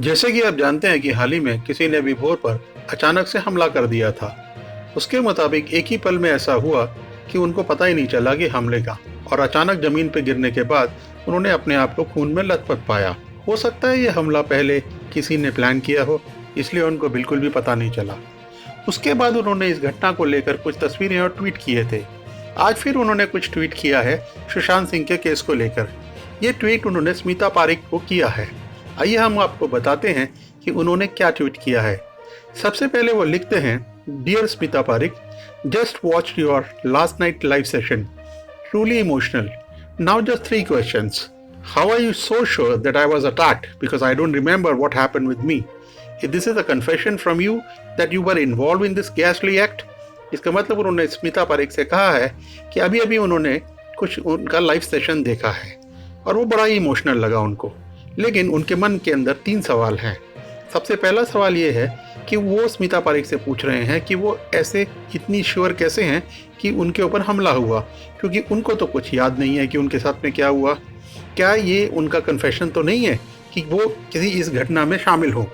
जैसे कि आप जानते हैं कि हाल ही में किसी ने अभी भोर पर अचानक से हमला कर दिया था। उसके मुताबिक एक ही पल में ऐसा हुआ कि उनको पता ही नहीं चला कि हमले का, और अचानक जमीन पर गिरने के बाद उन्होंने अपने आप को खून में लथपथ पाया। हो सकता है ये हमला पहले किसी ने प्लान किया हो, इसलिए उनको बिल्कुल भी पता नहीं चला। उसके बाद उन्होंने इस घटना को लेकर कुछ तस्वीरें और ट्वीट किए थे। आज फिर उन्होंने कुछ ट्वीट किया है सुशांत सिंह के केस को लेकर। ये ट्वीट उन्होंने स्मिता पारिक को किया है। आइए हम आपको बताते हैं कि उन्होंने क्या ट्वीट किया है। सबसे पहले वो लिखते हैं, dear Smita Pareek, just watch your last night live session, truly emotional. Now just 3 questions. How are you so sure that I was attacked because I don't remember what happened with me? If this is a confession from you that you were involved in this ghastly act, इसका मतलब उन्होंने स्मिता पारिक से कहा है कि अभी अभी उन्होंने कुछ उनका लाइव सेशन देखा है और वो बड़ा ही इमोशनल लगा उनको। लेकिन उनके मन के अंदर 3 सवाल हैं। सबसे पहला सवाल ये है कि वो स्मिता पारिक से पूछ रहे हैं कि वो ऐसे इतनी श्योर कैसे हैं कि उनके ऊपर हमला हुआ, क्योंकि उनको तो कुछ याद नहीं है कि उनके साथ में क्या हुआ। क्या ये उनका कन्फेशन तो नहीं है कि वो किसी इस घटना में शामिल हो।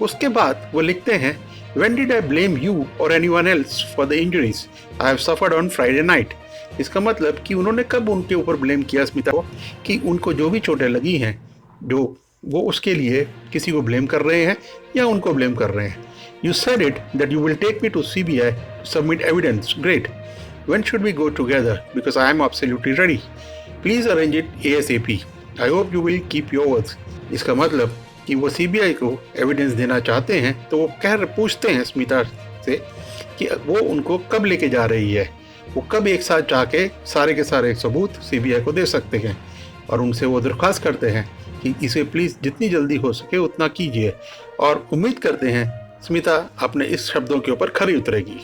उसके बाद वो लिखते हैं, When did I blame you or anyone else for the injuries I have suffered on Friday night? इसका मतलब कि उन्होंने कब उनके ऊपर ब्लेम किया स्मिता को कि उनको जो भी चोटें लगी हैं, जो वो उसके लिए किसी को ब्लेम कर रहे हैं या उनको ब्लेम कर रहे हैं। You said it that you will take me to CBI to submit evidence. Great. When should we go together? Because I am absolutely ready. Please arrange it ASAP. I hope you will keep your words. इसका मतलब कि वो CBI को evidence देना चाहते हैं, तो वो पूछते हैं स्मिता से कि वो उनको कब लेके जा रही है, वो कब एक साथ जाके सारे के सारे सबूत सीबीआई को दे सकते हैं। और उनसे वो दरख्वास्त करते हैं कि इसे प्लीज़ जितनी जल्दी हो सके उतना कीजिए, और उम्मीद करते हैं स्मिता अपने इस शब्दों के ऊपर खरी उतरेगी।